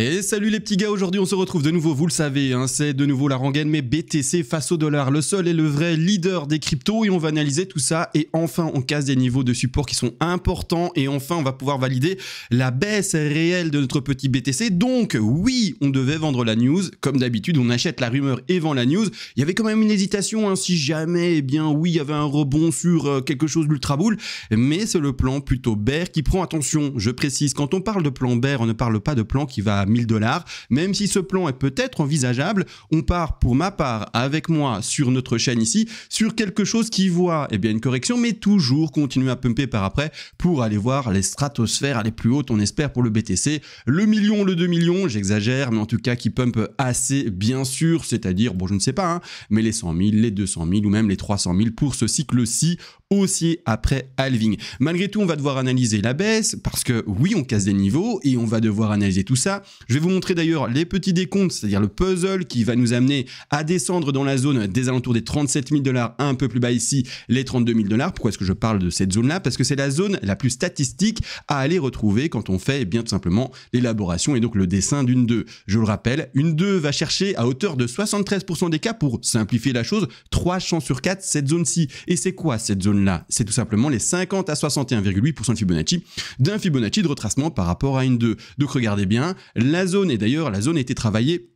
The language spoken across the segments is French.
Et salut les petits gars, aujourd'hui on se retrouve de nouveau, vous le savez, hein, c'est de nouveau la rengaine, mais BTC face au dollar, le seul et le vrai leader des cryptos, et on va analyser tout ça, et enfin on casse des niveaux de support qui sont importants, et enfin on va pouvoir valider la baisse réelle de notre petit BTC. Donc oui, on devait vendre la news, comme d'habitude on achète la rumeur et vend la news. Il y avait quand même une hésitation, hein, si jamais, eh bien oui, il y avait un rebond sur quelque chose d'ultra bull, mais c'est le plan plutôt bear qui prend, attention, je précise, quand on parle de plan bear, on ne parle pas de plan qui va à 1000 $, même si ce plan est peut-être envisageable, on part pour ma part avec moi sur notre chaîne ici, sur quelque chose qui voit bien une correction, mais toujours continuer à pumper par après pour aller voir les stratosphères aller plus hautes, on espère pour le BTC, le million, le 2 millions, j'exagère, mais en tout cas qui pump assez bien sûr, c'est-à-dire, bon je ne sais pas, hein, mais les 100 000, les 200 000 ou même les 300 000 pour ce cycle-ci, aussi après halving. Malgré tout, on va devoir analyser la baisse parce que oui, on casse des niveaux et on va devoir analyser tout ça. Je vais vous montrer d'ailleurs les petits décomptes, c'est-à-dire le puzzle qui va nous amener à descendre dans la zone des alentours des 37 000 $, un peu plus bas ici, les 32 000 $. Pourquoi est-ce que je parle de cette zone-là? Parce que c'est la zone la plus statistique à aller retrouver quand on fait bien tout simplement l'élaboration et donc le dessin d'une 2. Je le rappelle, une 2 va chercher à hauteur de 73% des cas, pour simplifier la chose, 3 chances sur 4 cette zone-ci. Et c'est quoi cette zone là, c'est tout simplement les 50 à 61,8% de Fibonacci, d'un Fibonacci de retracement par rapport à une 2. Donc regardez bien, la zone, et d'ailleurs la zone a été travaillée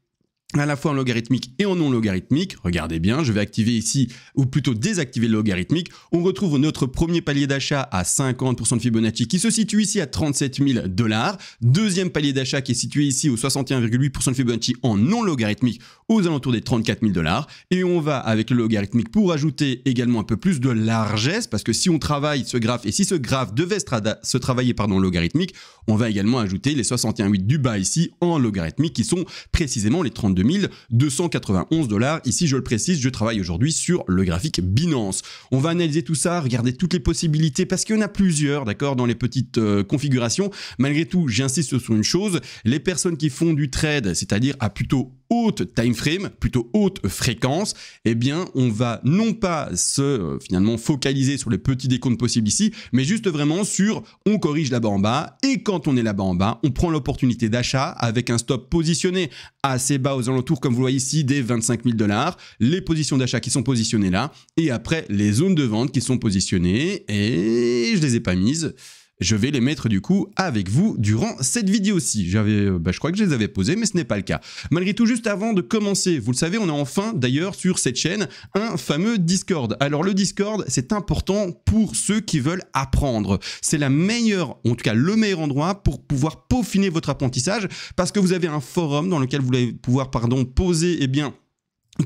à la fois en logarithmique et en non logarithmique. Regardez bien, je vais activer ici, ou plutôt désactiver le logarithmique. On retrouve notre premier palier d'achat à 50% de Fibonacci qui se situe ici à 37 000 $. Deuxième palier d'achat qui est situé ici au 61,8% de Fibonacci en non logarithmique aux alentours des 34 000 $. Et on va avec le logarithmique pour ajouter également un peu plus de largesse, parce que si on travaille ce graphe, et si ce graphe devait se travailler logarithmique, on va également ajouter les 61,8 du bas ici en logarithmique qui sont précisément les 32 291 $. Ici, je le précise, je travaille aujourd'hui sur le graphique Binance. On va analyser tout ça, regarder toutes les possibilités parce qu'il y en a plusieurs, d'accord, dans les petites configurations. Malgré tout, j'insiste sur une chose, les personnes qui font du trade, c'est-à-dire à plutôt haute time frame, plutôt haute fréquence, eh bien, on va non pas se finalement focaliser sur les petits décomptes possibles ici, mais juste vraiment sur on corrige là-bas en bas, et quand on est là-bas en bas, on prend l'opportunité d'achat avec un stop positionné assez bas aux alentours, comme vous le voyez ici, des 25 000 $, les positions d'achat qui sont positionnées là, et après les zones de vente qui sont positionnées, et je les ai pas mises. Je vais les mettre du coup avec vous durant cette vidéo-ci. Je crois que je les avais posées, mais ce n'est pas le cas. Malgré tout, juste avant de commencer, vous le savez, on a enfin d'ailleurs sur cette chaîne un fameux Discord. Alors le Discord, c'est important pour ceux qui veulent apprendre. C'est la meilleure, en tout cas le meilleur endroit pour pouvoir peaufiner votre apprentissage, parce que vous avez un forum dans lequel vous allez pouvoir poser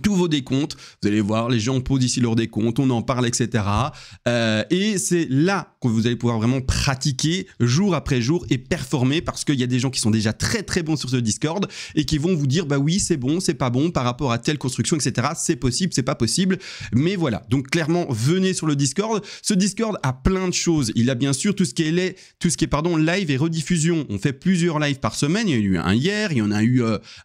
tous vos décomptes. Vous allez voir, les gens posent ici leurs décomptes, on en parle, etc. Et c'est là que vous allez pouvoir vraiment pratiquer jour après jour et performer, parce qu'il y a des gens qui sont déjà très très bons sur ce Discord et qui vont vous dire bah oui, c'est bon, c'est pas bon par rapport à telle construction, etc. C'est possible, c'est pas possible. Mais voilà, donc clairement, venez sur le Discord. Ce Discord a plein de choses. Il a bien sûr tout ce qui est live et rediffusion. On fait plusieurs lives par semaine. Il y en a eu un hier, il y en a eu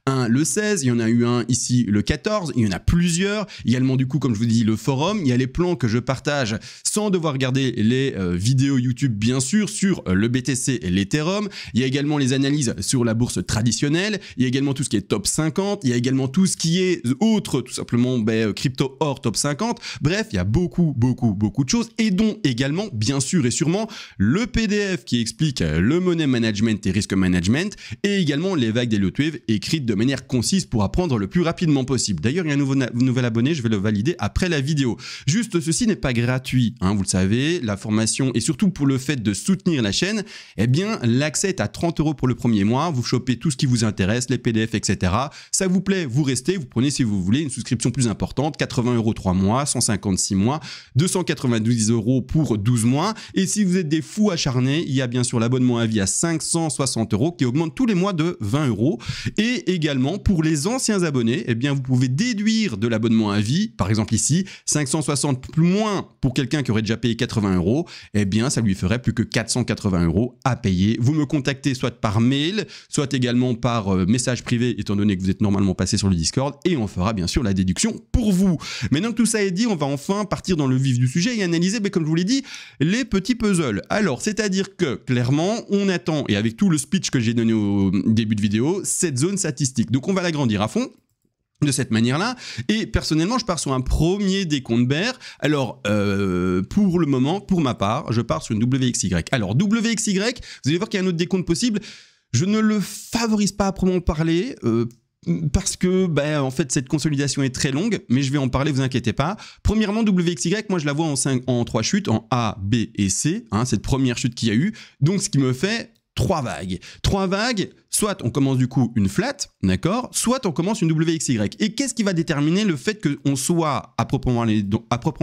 un le 16, il y en a eu un ici le 14. Il y en a plusieurs, également du coup comme je vous dis le forum, il y a les plans que je partage sans devoir regarder les vidéos YouTube bien sûr sur le BTC et l'Ethereum, il y a également les analyses sur la bourse traditionnelle, il y a également tout ce qui est top 50, il y a également tout ce qui est autre tout simplement crypto hors top 50, bref il y a beaucoup de choses, et dont également bien sûr et sûrement le PDF qui explique le money management et risk management, et également les vagues d'Elliott Wave écrites de manière concise pour apprendre le plus rapidement possible. D'ailleurs, il y a un nouvel abonné, je vais le valider après la vidéo. Juste, ceci n'est pas gratuit, hein, vous le savez, la formation, et surtout pour le fait de soutenir la chaîne, eh bien, l'accès est à 30 € pour le premier mois, vous chopez tout ce qui vous intéresse, les PDF, etc. Ça vous plaît, vous restez, vous prenez si vous voulez une souscription plus importante, 80 € 3 mois, 156 mois, 290 € pour 12 mois, et si vous êtes des fous acharnés, il y a bien sûr l'abonnement à vie à 560 € qui augmente tous les mois de 20 €, et également pour les anciens abonnés, eh bien, vous pouvez dès déduire de l'abonnement à vie, par exemple ici, 560 plus moins pour quelqu'un qui aurait déjà payé 80 €, eh bien ça lui ferait plus que 480 € à payer. Vous me contactez soit par mail, soit également par message privé, étant donné que vous êtes normalement passé sur le Discord, et on fera bien sûr la déduction pour vous. Maintenant que tout ça est dit, on va enfin partir dans le vif du sujet et analyser, comme je vous l'ai dit, les petits puzzles. Alors, c'est-à-dire que, clairement, on attend, et avec tout le speech que j'ai donné au début de vidéo, cette zone statistique. Donc, on va l'agrandir à fond de cette manière-là, et personnellement, je pars sur un premier décompte BER. Alors, pour le moment, pour ma part, je pars sur une WXY. Alors, WXY, vous allez voir qu'il y a un autre décompte possible. Je ne le favorise pas à proprement parler, parce que en fait cette consolidation est très longue, mais je vais en parler, vous inquiétez pas. Premièrement, WXY, moi je la vois en 3 chutes, en A, B et C, cette première chute qu'il y a eu, donc ce qui me fait 3 vagues. 3 vagues, soit on commence du coup une flat, d'accord, soit on commence une WXY. Et qu'est-ce qui va déterminer le fait qu'on soit à proprement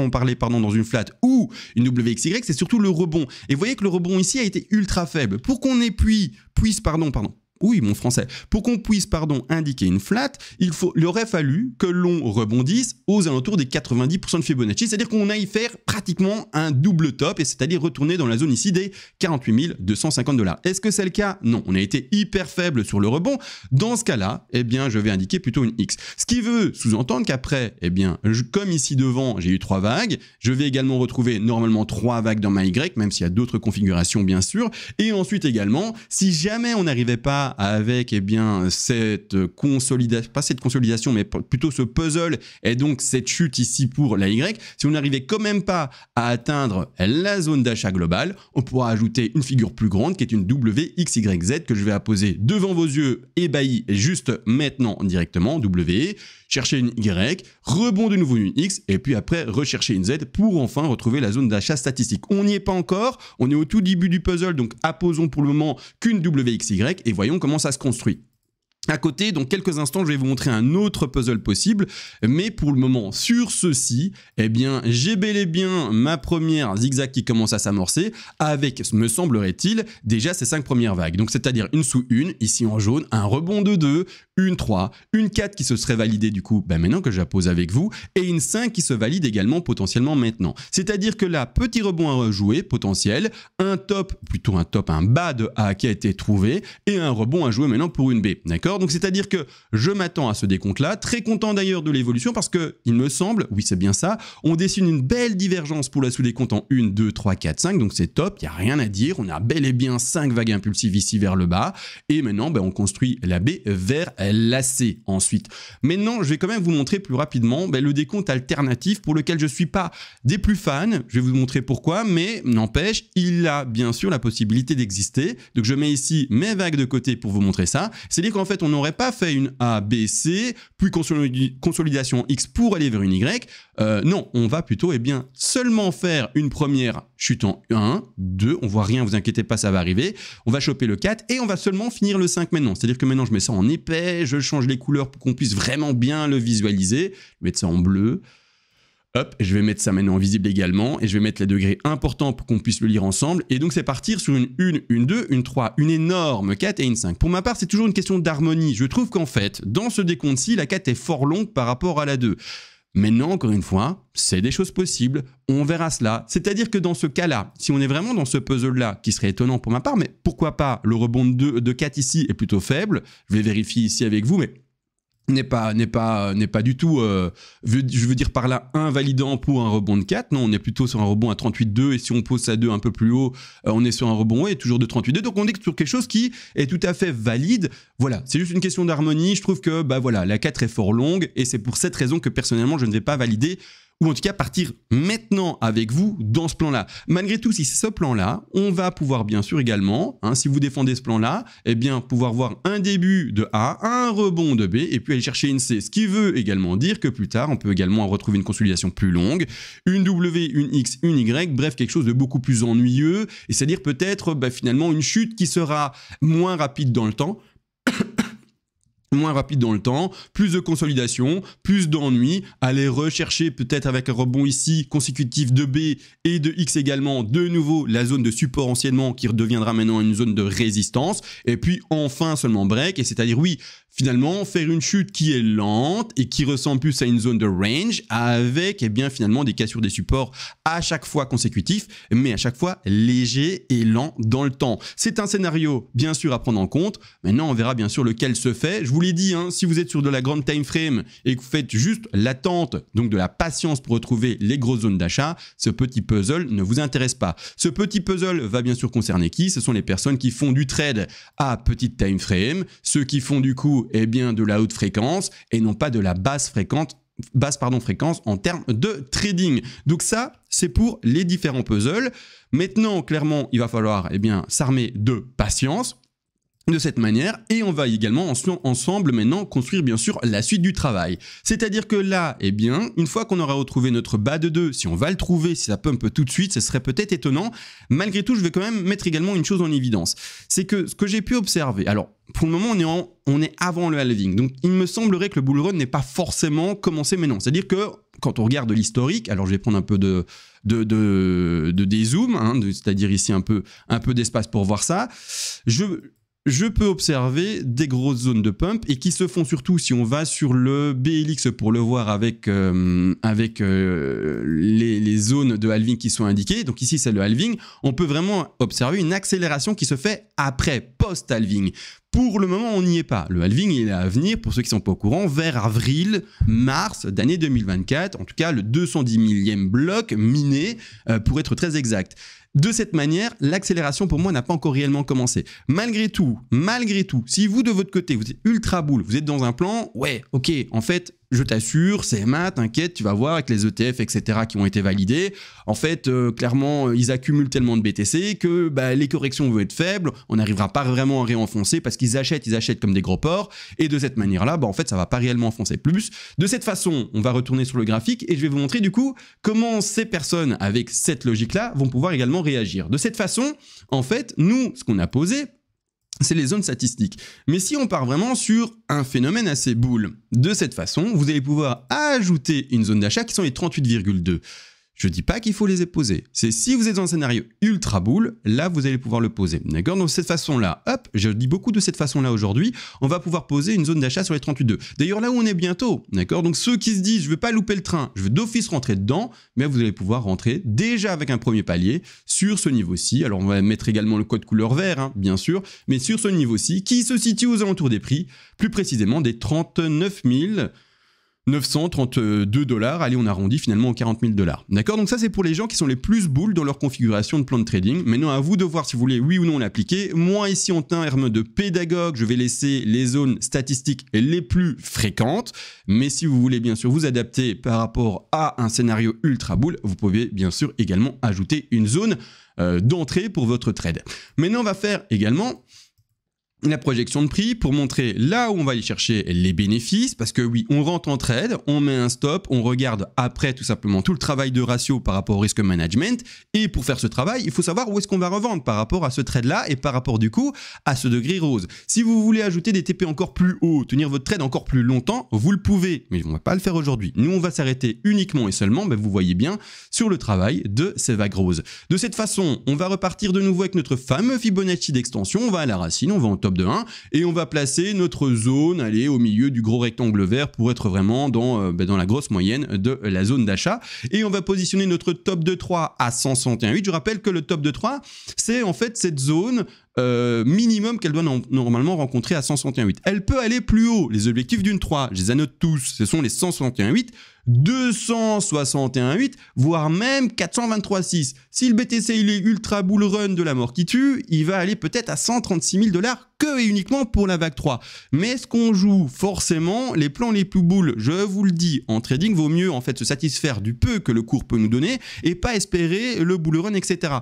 parler dans une flat ou une WXY? C'est surtout le rebond. Et vous voyez que le rebond ici a été ultra faible. Pour qu'on Pour qu'on puisse indiquer une flat, il aurait fallu que l'on rebondisse aux alentours des 90% de Fibonacci, c'est-à-dire qu'on aille faire pratiquement un double top, et c'est-à-dire retourner dans la zone ici des 48 250 $. Est-ce que c'est le cas? Non, on a été hyper faible sur le rebond. Dans ce cas-là, je vais indiquer plutôt une X. Ce qui veut sous-entendre qu'après, comme ici devant, j'ai eu 3 vagues, je vais également retrouver normalement 3 vagues dans ma Y, même s'il y a d'autres configurations bien sûr, et ensuite également, si jamais on n'arrivait pas avec cette consolidation, pas cette consolidation, mais plutôt ce puzzle, et donc cette chute ici pour la Y, si on n'arrivait quand même pas à atteindre la zone d'achat globale, on pourra ajouter une figure plus grande qui est une WXYZ que je vais apposer devant vos yeux, ébahi juste maintenant directement, W, chercher une Y, rebond de nouveau une X, et puis après rechercher une Z pour enfin retrouver la zone d'achat statistique. On n'y est pas encore, on est au tout début du puzzle, donc apposons pour le moment qu'une WXY et voyons comment ça se construit. À côté, dans quelques instants, je vais vous montrer un autre puzzle possible, mais pour le moment, sur ceci, j'ai bel et bien ma première zigzag qui commence à s'amorcer avec, me semblerait-il, déjà ces 5 premières vagues. Donc, c'est-à-dire une sous une, ici en jaune, un rebond de 2, une 3, une 4 qui se serait validée du coup, maintenant que j'appose avec vous, et une 5 qui se valide également potentiellement maintenant. C'est-à-dire que là, petit rebond à rejouer, potentiel, un bas de A qui a été trouvé, et un rebond à jouer maintenant pour une B, d'accord? Donc c'est-à-dire que je m'attends à ce décompte-là, très content d'ailleurs de l'évolution parce que il me semble, oui c'est bien ça, on dessine une belle divergence pour la sous-décompte en 1, 2, 3, 4, 5, donc c'est top, il n'y a rien à dire, on a bel et bien 5 vagues impulsives ici vers le bas, et maintenant on construit la B vers la C ensuite. Maintenant je vais quand même vous montrer plus rapidement le décompte alternatif pour lequel je ne suis pas des plus fans, je vais vous montrer pourquoi, mais n'empêche, il a bien sûr la possibilité d'exister, donc je mets ici mes vagues de côté pour vous montrer ça, c'est-à-dire qu'en fait on n'aurait pas fait une A, B, C, puis consolidation X pour aller vers une Y. Non, on va plutôt seulement faire une première chute en 1, 2, on voit rien, vous inquiétez pas, ça va arriver. On va choper le 4 et on va seulement finir le 5 maintenant. C'est-à-dire que maintenant je mets ça en épais, je change les couleurs pour qu'on puisse vraiment bien le visualiser. Je vais mettre ça en bleu. Hop, je vais mettre ça maintenant en visible également et je vais mettre les degrés importants pour qu'on puisse le lire ensemble. Et donc c'est partir sur une 1, une 2, une 3, une énorme 4 et une 5. Pour ma part, c'est toujours une question d'harmonie. Je trouve qu'en fait, dans ce décompte-ci, la 4 est fort longue par rapport à la 2. Maintenant, encore une fois, c'est des choses possibles, on verra cela. C'est-à-dire que dans ce cas-là, si on est vraiment dans ce puzzle-là, qui serait étonnant pour ma part, mais pourquoi pas, le rebond de 4 ici est plutôt faible, je vais vérifier ici avec vous, mais n'est pas du tout, je veux dire par là, invalidant pour un rebond de 4. Non, on est plutôt sur un rebond à 38,2 et si on pose ça 2 un peu plus haut, on est sur un rebond toujours de 38,2. Donc on est sur quelque chose qui est tout à fait valide. Voilà, c'est juste une question d'harmonie. Je trouve que la 4 est fort longue et c'est pour cette raison que personnellement je ne vais pas valider ou en tout cas partir maintenant avec vous dans ce plan-là. Malgré tout, si c'est ce plan-là, on va pouvoir bien sûr également, si vous défendez ce plan-là, pouvoir voir un début de A, un rebond de B, et puis aller chercher une C. Ce qui veut également dire que plus tard, on peut également retrouver une consolidation plus longue, une W, une X, une Y, bref, quelque chose de beaucoup plus ennuyeux, et c'est-à-dire peut-être finalement une chute qui sera moins rapide dans le temps, moins rapide dans le temps, plus de consolidation, plus d'ennui, aller rechercher peut-être avec un rebond ici consécutif de B et de X également, de nouveau la zone de support anciennement qui deviendra maintenant une zone de résistance, et puis enfin seulement break, et c'est-à-dire oui, finalement faire une chute qui est lente et qui ressemble plus à une zone de range avec bien finalement des cassures des supports à chaque fois consécutifs, mais à chaque fois léger et lent dans le temps. C'est un scénario bien sûr à prendre en compte. Maintenant on verra bien sûr lequel se fait. Je vous l'ai dit, si vous êtes sur de la grande time frame et que vous faites juste l'attente, donc de la patience pour retrouver les grosses zones d'achat, ce petit puzzle ne vous intéresse pas. Ce petit puzzle va bien sûr concerner qui? Ce sont les personnes qui font du trade à petite time frame, ceux qui font du coup bien de la haute fréquence et non pas de la basse fréquence en termes de trading. Donc ça, c'est pour les différents puzzles. Maintenant, clairement, il va falloir s'armer de patience de cette manière, et on va également ensemble maintenant construire bien sûr la suite du travail. C'est-à-dire que là, une fois qu'on aura retrouvé notre bas de 2, si on va le trouver, si ça pump tout de suite, ce serait peut-être étonnant. Malgré tout, je vais quand même mettre également une chose en évidence. C'est que ce que j'ai pu observer, alors pour le moment on est avant le halving, donc il me semblerait que le bull run n'est pas forcément commencé maintenant. C'est-à-dire que quand on regarde l'historique, alors je vais prendre un peu de dézoom, c'est-à-dire ici un peu d'espace pour voir ça, je peux observer des grosses zones de pump et qui se font surtout si on va sur le BLX pour le voir avec les zones de halving qui sont indiquées. Donc ici c'est le halving, on peut vraiment observer une accélération qui se fait après, post-halving. Pour le moment, on n'y est pas. Le halving, il est à venir, pour ceux qui ne sont pas au courant, vers avril, mars d'année 2024. En tout cas, le 210 millième bloc miné, pour être très exact. De cette manière, l'accélération pour moi n'a pas encore réellement commencé. Malgré tout, si vous de votre côté, vous êtes ultra bull, vous êtes dans un plan, ouais, ok, en fait, je t'assure, CMA, t'inquiète, tu vas voir avec les ETF, etc. qui ont été validés. En fait, clairement, ils accumulent tellement de BTC que les corrections vont être faibles. On n'arrivera pas vraiment à réenfoncer parce qu'ils achètent comme des gros porcs. Et de cette manière-là, en fait, ça va pas réellement enfoncer plus. De cette façon, on va retourner sur le graphique et je vais vous montrer du coup comment ces personnes avec cette logique-là vont pouvoir également réagir. De cette façon, en fait, nous, ce qu'on a posé, c'est les zones statistiques. Mais si on part vraiment sur un phénomène assez bull, de cette façon, vous allez pouvoir ajouter une zone d'achat qui sont les 38,2. Je ne dis pas qu'il faut les poser. C'est si vous êtes dans un scénario ultra bull, là, vous allez pouvoir le poser. D'accord? Donc, de cette façon-là, hop, je dis beaucoup de cette façon-là aujourd'hui, on va pouvoir poser une zone d'achat sur les 38,2. D'ailleurs, là où on est bientôt, d'accord? Donc, ceux qui se disent, je ne veux pas louper le train, je veux d'office rentrer dedans, mais vous allez pouvoir rentrer déjà avec un premier palier sur ce niveau-ci. Alors, on va mettre également le code couleur vert, bien sûr, mais sur ce niveau-ci, qui se situe aux alentours des prix, plus précisément des 39 932 $, allez on arrondit finalement aux 40 000 $. D'accord? Donc ça c'est pour les gens qui sont les plus bulles dans leur configuration de plan de trading. Maintenant à vous de voir si vous voulez oui ou non l'appliquer. Moi ici en termes de pédagogue, je vais laisser les zones statistiques les plus fréquentes. Mais si vous voulez bien sûr vous adapter par rapport à un scénario ultra bull, vous pouvez bien sûr également ajouter une zone d'entrée pour votre trade. Maintenant on va faire également la projection de prix pour montrer là où on va aller chercher les bénéfices, parce que oui, on rentre en trade, on met un stop, on regarde après tout simplement tout le travail de ratio par rapport au risk management, et pour faire ce travail, il faut savoir où est-ce qu'on va revendre par rapport à ce trade-là et par rapport du coup à ce degré rose. Si vous voulez ajouter des TP encore plus haut, tenir votre trade encore plus longtemps, vous le pouvez, mais on ne va pas le faire aujourd'hui. Nous, on va s'arrêter uniquement et seulement, vous voyez bien, sur le travail de ces vagues roses. De cette façon, on va repartir de nouveau avec notre fameux Fibonacci d'extension, on va à la racine, on va en top de 1 et on va placer notre zone au milieu du gros rectangle vert pour être vraiment dans la grosse moyenne de la zone d'achat, et on va positionner notre top de 3 à 161,8. Je rappelle que le top de 3 c'est en fait cette zone minimum qu'elle doit normalement rencontrer à 161,8. Elle peut aller plus haut. Les objectifs d'une 3, je les annote tous, ce sont les 161,8, 261,8, voire même 423,6. Si le BTC il est ultra bull run de la mort qui tue, il va aller peut-être à 136 000 $ que et uniquement pour la vague 3. Mais est-ce qu'on joue forcément les plans les plus bulles? Je vous le dis, en trading, vaut mieux en fait se satisfaire du peu que le cours peut nous donner et pas espérer le bull run, etc.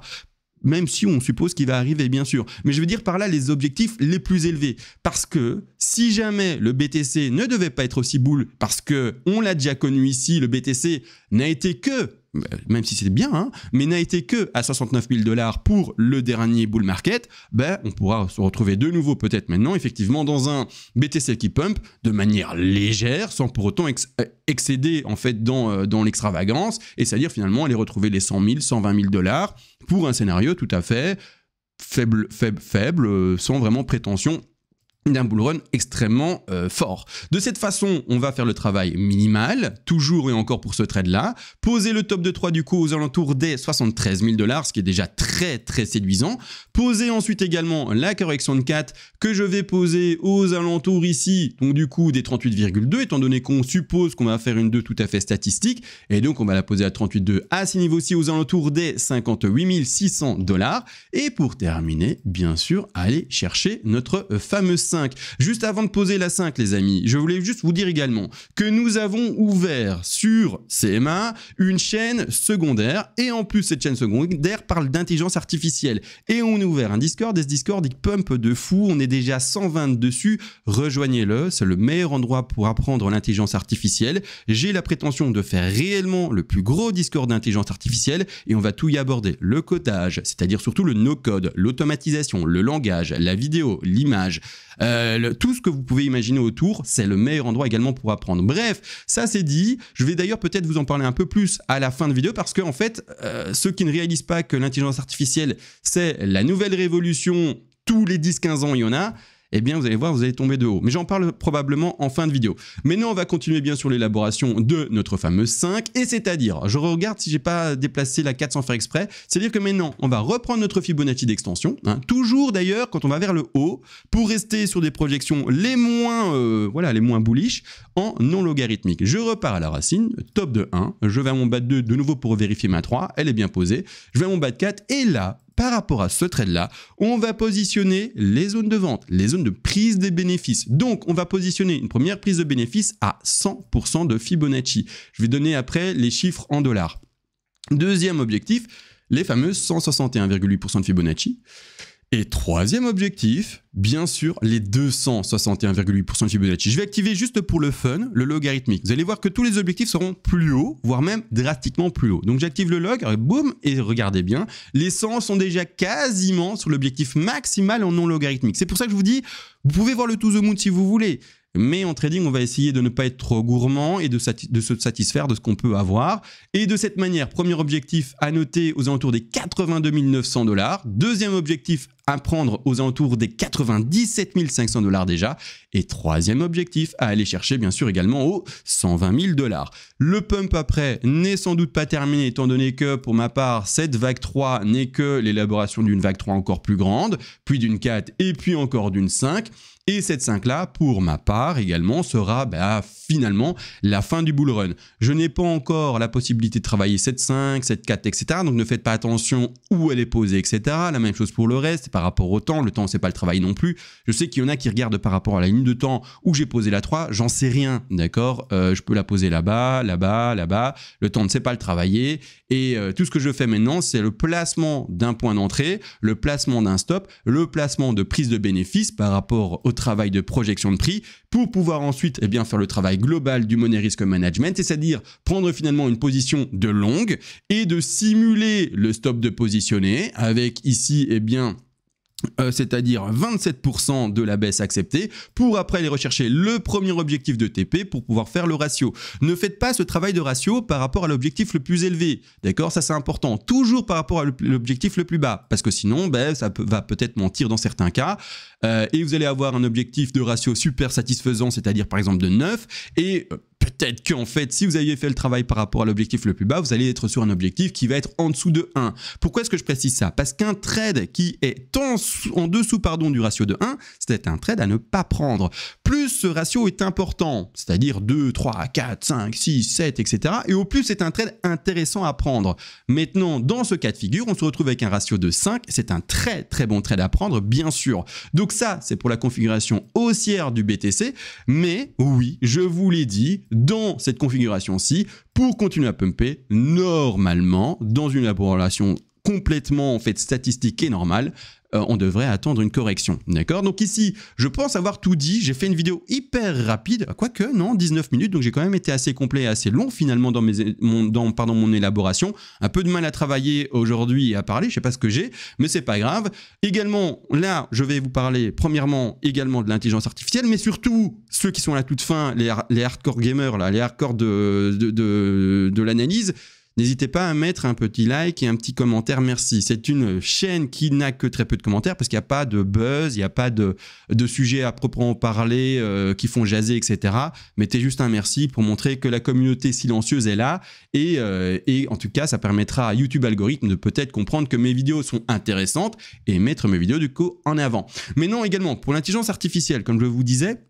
Même si on suppose qu'il va arriver, bien sûr. Mais je veux dire par là les objectifs les plus élevés. Parce que si jamais le BTC ne devait pas être aussi bull, parce que on l'a déjà connu ici, le BTC n'a été que même si c'est bien, hein, mais n'a été que à 69 000 $ pour le dernier bull market, on pourra se retrouver de nouveau peut-être maintenant, effectivement, dans un BTC qui pump de manière légère, sans pour autant excéder en fait dans l'extravagance, et c'est-à-dire finalement aller retrouver les 100 000, 120 000 $ pour un scénario tout à fait faible, sans vraiment prétention d'un bull run extrêmement fort. De cette façon, on va faire le travail minimal, toujours et encore pour ce trade-là, poser le top de 3 du coup aux alentours des 73 000 $, ce qui est déjà très très séduisant, poser ensuite également la correction de 4 que je vais poser aux alentours ici, donc du coup des 38,2, étant donné qu'on suppose qu'on va faire une 2 tout à fait statistique, et donc on va la poser à 38,2 à ces niveaux-ci aux alentours des 58 600 $, et pour terminer, bien sûr, aller chercher notre fameux 5. Juste avant de poser la 5, les amis, je voulais juste vous dire également que nous avons ouvert sur CMA une chaîne secondaire, et en plus cette chaîne secondaire parle d'intelligence artificielle, et on a ouvert un Discord, et ce Discord il pump de fou, on est déjà 120 dessus, rejoignez-le, c'est le meilleur endroit pour apprendre l'intelligence artificielle. J'ai la prétention de faire réellement le plus gros Discord d'intelligence artificielle, et on va tout y aborder, le codage, c'est-à-dire surtout le no-code, l'automatisation, le langage, la vidéo, l'image, tout ce que vous pouvez imaginer autour, c'est le meilleur endroit également pour apprendre. Bref, ça c'est dit. Je vais d'ailleurs peut-être vous en parler un peu plus à la fin de vidéo, parce que en fait, ceux qui ne réalisent pas que l'intelligence artificielle, c'est la nouvelle révolution, tous les 10-15 ans il y en a, eh bien vous allez voir, vous allez tomber de haut. Mais j'en parle probablement en fin de vidéo. Maintenant, on va continuer bien sûr l'élaboration de notre fameux 5, et c'est-à-dire, je regarde si j'ai pas déplacé la 4 sans faire exprès, c'est-à-dire que maintenant, on va reprendre notre Fibonacci d'extension, hein, toujours d'ailleurs quand on va vers le haut, pour rester sur des projections les moins bullish, en non logarithmique. Je repars à la racine, top de 1, je vais à mon bas de 2 de nouveau pour vérifier ma 3, elle est bien posée, je vais à mon bas de 4, et là, par rapport à ce trade-là, on va positionner les zones de vente, les zones de prise des bénéfices. Donc, on va positionner une première prise de bénéfice à 100% de Fibonacci. Je vais donner après les chiffres en dollars. Deuxième objectif, les fameux 161,8% de Fibonacci. Et troisième objectif, bien sûr, les 261,8% de Fibonacci. Je vais activer juste pour le fun, le logarithmique. Vous allez voir que tous les objectifs seront plus hauts, voire même drastiquement plus hauts. Donc j'active le log, boum, et regardez bien, les 100 sont déjà quasiment sur l'objectif maximal en non logarithmique. C'est pour ça que je vous dis, vous pouvez voir le to the moon si vous voulez. Mais en trading, on va essayer de ne pas être trop gourmand et de se satisfaire de ce qu'on peut avoir. Et de cette manière, premier objectif à noter aux alentours des 82 900 $. Deuxième objectif à prendre aux alentours des 97 500 $ déjà. Et troisième objectif à aller chercher bien sûr également aux 120 000 $. Le pump après n'est sans doute pas terminé, étant donné que pour ma part, cette vague 3 n'est que l'élaboration d'une vague 3 encore plus grande, puis d'une 4 et puis encore d'une 5. Et cette 5-là, pour ma part également, sera finalement la fin du bull run. Je n'ai pas encore la possibilité de travailler cette 5, cette 4, etc. Donc ne faites pas attention où elle est posée, etc. La même chose pour le reste, par rapport au temps. Le temps, c'est pas le travail non plus. Je sais qu'il y en a qui regardent par rapport à la ligne de temps où j'ai posé la 3. J'en sais rien, d'accord. Je peux la poser là-bas, là-bas, là-bas. Le temps ne sait pas le travailler. Et tout ce que je fais maintenant, c'est le placement d'un point d'entrée, le placement d'un stop, le placement de prise de bénéfice par rapport au travail de projection de prix pour pouvoir ensuite faire le travail global du money risk management, c'est-à-dire prendre finalement une position de longue et de simuler le stop de positionner avec ici c'est-à-dire 27% de la baisse acceptée pour après aller rechercher le premier objectif de TP pour pouvoir faire le ratio. Ne faites pas ce travail de ratio par rapport à l'objectif le plus élevé, d'accord? Ça c'est important, toujours par rapport à l'objectif le plus bas, parce que sinon ça va peut-être mentir dans certains cas et vous allez avoir un objectif de ratio super satisfaisant, c'est-à-dire par exemple de 9 et peut-être qu'en fait, si vous aviez fait le travail par rapport à l'objectif le plus bas, vous allez être sur un objectif qui va être en dessous de 1. Pourquoi est-ce que je précise ça? Parce qu'un trade qui est en dessous du ratio de 1, c'est un trade à ne pas prendre. Plus ce ratio est important, c'est-à-dire 2, 3, 4, 5, 6, 7, etc. Et au plus, c'est un trade intéressant à prendre. Maintenant, dans ce cas de figure, on se retrouve avec un ratio de 5. C'est un très, très bon trade à prendre, bien sûr. Donc ça, c'est pour la configuration haussière du BTC. Mais oui, je vous l'ai dit, dans cette configuration-ci, pour continuer à pumper, normalement, dans une élaboration complètement en fait statistique et normale, on devrait attendre une correction. D'accord? Donc ici, je pense avoir tout dit. J'ai fait une vidéo hyper rapide, quoique non, 19 minutes, donc j'ai quand même été assez complet et assez long finalement dans mon élaboration. Un peu de mal à travailler aujourd'hui et à parler, je sais pas ce que j'ai, mais c'est pas grave. Également, là, je vais vous parler premièrement également de l'intelligence artificielle, mais surtout ceux qui sont à la toute fin, les hardcore gamers, là, les hardcore de l'analyse. N'hésitez pas à mettre un petit like et un petit commentaire, merci. C'est une chaîne qui n'a que très peu de commentaires parce qu'il n'y a pas de buzz, il n'y a pas de sujets à proprement parler qui font jaser, etc. Mettez juste un merci pour montrer que la communauté silencieuse est là et en tout cas, ça permettra à YouTube Algorithme de peut-être comprendre que mes vidéos sont intéressantes et mettre mes vidéos du coup en avant. Mais non, également, pour l'intelligence artificielle, comme je vous disais,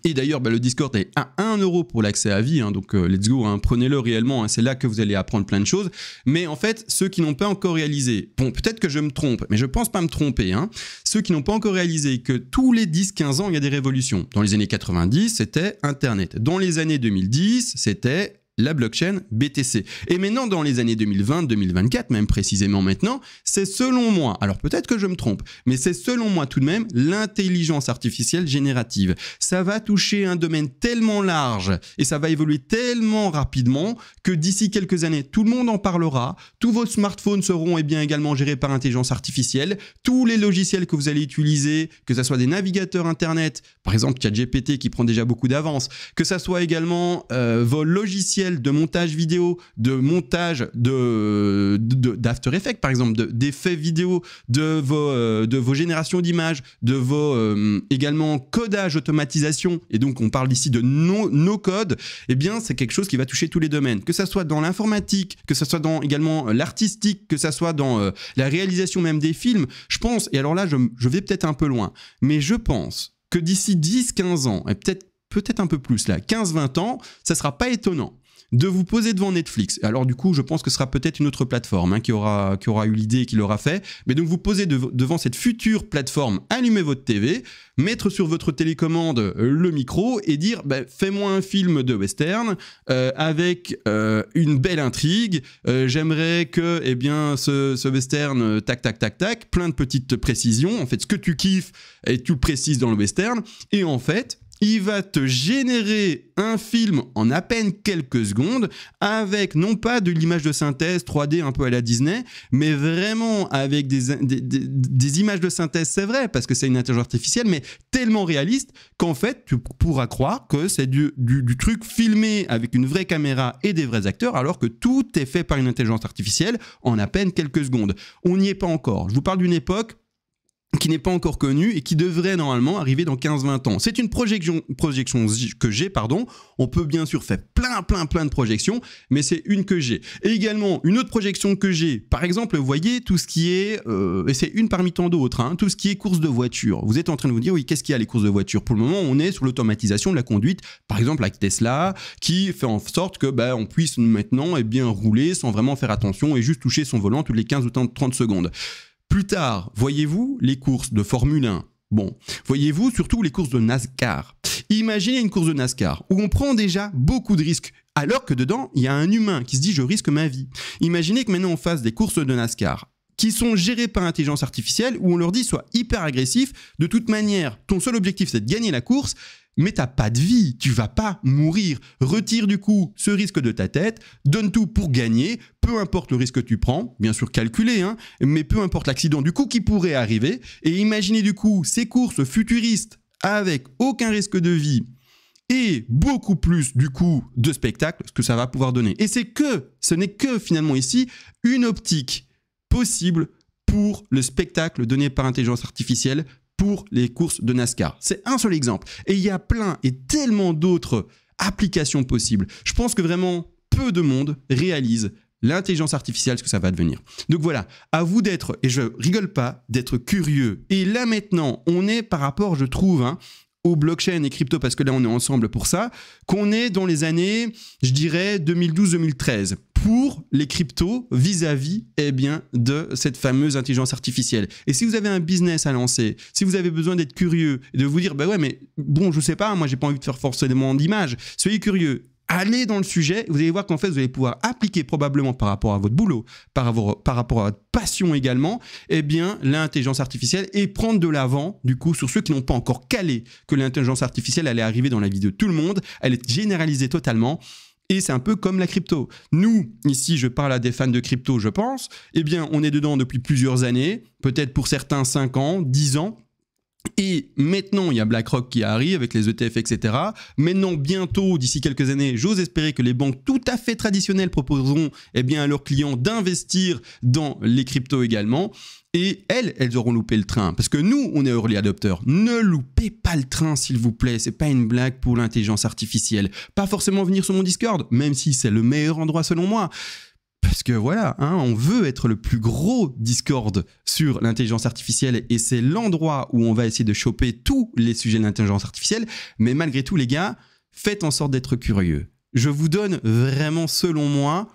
et d'ailleurs, le Discord est à 1 € pour l'accès à vie, hein, donc let's go, hein, prenez-le réellement, hein, c'est là que vous allez apprendre plein de choses. Mais en fait, ceux qui n'ont pas encore réalisé, bon, peut-être que je me trompe, mais je pense pas me tromper, hein, ceux qui n'ont pas encore réalisé que tous les 10-15 ans, il y a des révolutions. Dans les années 90, c'était Internet. Dans les années 2010, c'était la blockchain BTC. Et maintenant, dans les années 2020-2024, même précisément maintenant, c'est selon moi, alors peut-être que je me trompe, mais c'est selon moi tout de même l'intelligence artificielle générative. Ça va toucher un domaine tellement large et ça va évoluer tellement rapidement que d'ici quelques années, tout le monde en parlera, tous vos smartphones seront également gérés par intelligence artificielle, tous les logiciels que vous allez utiliser, que ce soit des navigateurs internet, par exemple ChatGPT qui prend déjà beaucoup d'avance, que ce soit également vos logiciels de montage vidéo, de montage d'After Effects par exemple, d'effets vidéo, de vos générations d'images, de vos également codage, automatisation, et donc on parle ici de no code, eh bien c'est quelque chose qui va toucher tous les domaines, que ça soit dans l'informatique, que ça soit dans également l'artistique, que ça soit dans la réalisation même des films, je pense, et alors là je vais peut-être un peu loin, mais je pense que d'ici 10-15 ans, et peut-être un peu plus là, 15-20 ans, ça sera pas étonnant de vous poser devant Netflix. Alors du coup, je pense que ce sera peut-être une autre plateforme hein, qui aura eu l'idée et qui l'aura fait. Mais donc vous posez devant cette future plateforme, allumez votre TV, mettre sur votre télécommande le micro et dire fais-moi un film de western avec une belle intrigue. J'aimerais que ce western tac, plein de petites précisions. En fait, ce que tu kiffes et tu le précises dans le western. Et en fait, il va te générer un film en à peine quelques secondes avec non pas de l'image de synthèse 3D un peu à la Disney, mais vraiment avec des images de synthèse, c'est vrai, parce que c'est une intelligence artificielle, mais tellement réaliste qu'en fait, tu pourras croire que c'est du truc filmé avec une vraie caméra et des vrais acteurs, alors que tout est fait par une intelligence artificielle en à peine quelques secondes. On n'y est pas encore. Je vous parle d'une époque qui n'est pas encore connue et qui devrait normalement arriver dans 15-20 ans. C'est une projection que j'ai, pardon. On peut bien sûr faire plein de projections, mais c'est une que j'ai. Et également, une autre projection que j'ai, par exemple, vous voyez, tout ce qui est, et c'est une parmi tant d'autres, hein, tout ce qui est course de voiture. Vous êtes en train de vous dire, oui, qu'est-ce qu'il y a les courses de voiture? Pour le moment, on est sur l'automatisation de la conduite, par exemple avec Tesla, qui fait en sorte que on puisse maintenant rouler sans vraiment faire attention et juste toucher son volant toutes les 15 ou 30 secondes. Plus tard, voyez-vous les courses de Formule 1? Bon, voyez-vous surtout les courses de NASCAR. Imaginez une course de NASCAR où on prend déjà beaucoup de risques, alors que dedans, il y a un humain qui se dit « je risque ma vie ». Imaginez que maintenant on fasse des courses de NASCAR qui sont gérées par intelligence artificielle, où on leur dit « sois hyper agressif, de toute manière, ton seul objectif c'est de gagner la course ». Mais t'as pas de vie, tu vas pas mourir. Retire du coup ce risque de ta tête, donne tout pour gagner, peu importe le risque que tu prends, bien sûr calculé, hein, mais peu importe l'accident du coup qui pourrait arriver. Et imaginez du coup ces courses futuristes avec aucun risque de vie et beaucoup plus du coup de spectacle, ce que ça va pouvoir donner. Et ce n'est que finalement ici une optique possible pour le spectacle donné par intelligence artificielle pour les courses de NASCAR. C'est un seul exemple. Et il y a plein et tellement d'autres applications possibles. Je pense que vraiment peu de monde réalise l'intelligence artificielle, ce que ça va devenir. Donc voilà, à vous d'être, et je rigole pas, d'être curieux. Et là maintenant, on est par rapport, je trouve, aux blockchain et crypto, parce que là on est ensemble pour ça, qu'on est dans les années, je dirais, 2012-2013. Pour les cryptos vis-à-vis de cette fameuse intelligence artificielle. Et si vous avez un business à lancer, si vous avez besoin d'être curieux et de vous dire ouais mais bon je sais pas, moi j'ai pas envie de faire forcément d'image, soyez curieux. allez dans le sujet, vous allez voir qu'en fait, vous allez pouvoir appliquer probablement par rapport à votre boulot, par rapport à votre passion également, eh bien, l'intelligence artificielle et prendre de l'avant, du coup, sur ceux qui n'ont pas encore calé que l'intelligence artificielle allait arriver dans la vie de tout le monde, elle est généralisée totalement. Et c'est un peu comme la crypto. Nous, ici, je parle à des fans de crypto, je pense, eh bien, on est dedans depuis plusieurs années, peut-être pour certains 5 ans, 10 ans. Et maintenant, il y a BlackRock qui arrive avec les ETF, etc. Maintenant, bientôt, d'ici quelques années, j'ose espérer que les banques tout à fait traditionnelles proposeront eh bien, à leurs clients d'investir dans les cryptos également. Et elles auront loupé le train. Parce que nous, on est early adopteurs. Ne loupez pas le train, s'il vous plaît. C'est pas une blague pour l'intelligence artificielle. Pas forcément venir sur mon Discord, même si c'est le meilleur endroit selon moi. Parce que voilà, hein, on veut être le plus gros Discord sur l'intelligence artificielle et c'est l'endroit où on va essayer de choper tous les sujets de l'intelligence artificielle. Mais malgré tout, les gars, faites en sorte d'être curieux. Je vous donne vraiment, selon moi,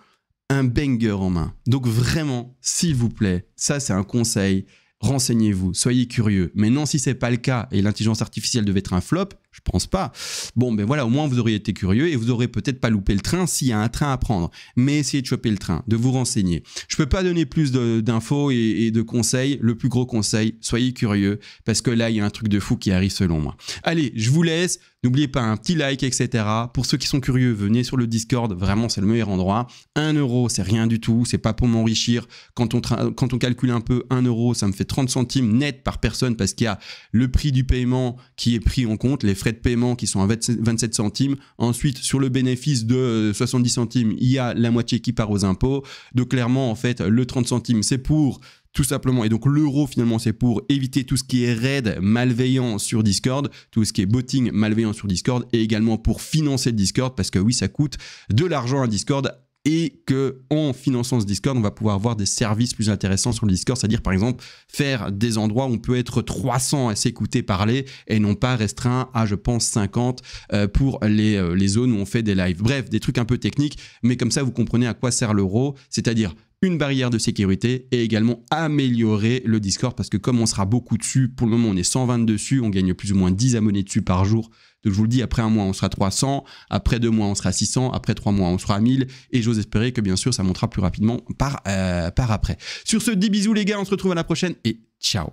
un banger en main. Donc vraiment, s'il vous plaît, ça c'est un conseil, renseignez-vous, soyez curieux. Mais non, si c'est pas le cas et l'intelligence artificielle devait être un flop, je pense pas. Bon, ben voilà, au moins vous auriez été curieux et vous aurez peut-être pas loupé le train s'il y a un train à prendre. Mais essayez de choper le train, de vous renseigner. Je peux pas donner plus d'infos et de conseils. Le plus gros conseil, soyez curieux parce que là, il y a un truc de fou qui arrive selon moi. Allez, je vous laisse. N'oubliez pas un petit like, etc. Pour ceux qui sont curieux, venez sur le Discord. Vraiment, c'est le meilleur endroit. 1 €, c'est rien du tout. C'est pas pour m'enrichir. Quand on calcule un peu, 1 €, ça me fait 30 centimes net par personne parce qu'il y a le prix du paiement qui est pris en compte, les frais de paiement qui sont à 27 centimes. Ensuite, sur le bénéfice de 70 centimes, il y a la moitié qui part aux impôts. Donc, clairement, en fait, le 30 centimes, c'est pour tout simplement, et donc l'euro finalement c'est pour éviter tout ce qui est raid malveillant sur Discord, tout ce qui est botting malveillant sur Discord et également pour financer le Discord parce que oui ça coûte de l'argent à Discord et que en finançant ce Discord on va pouvoir avoir des services plus intéressants sur le Discord, c'est-à-dire par exemple faire des endroits où on peut être 300 à s'écouter parler et non pas restreint à je pense 50 pour les zones où on fait des lives. Bref, des trucs un peu techniques mais comme ça vous comprenez à quoi sert l'euro, c'est-à-dire une barrière de sécurité et également améliorer le Discord parce que comme on sera beaucoup dessus, pour le moment on est 120 dessus, on gagne plus ou moins 10 abonnés dessus par jour. Donc je vous le dis, après un mois on sera 300, après 2 mois on sera 600, après 3 mois on sera 1000 et j'ose espérer que bien sûr ça montera plus rapidement par après. Sur ce, 10 bisous les gars, on se retrouve à la prochaine et ciao.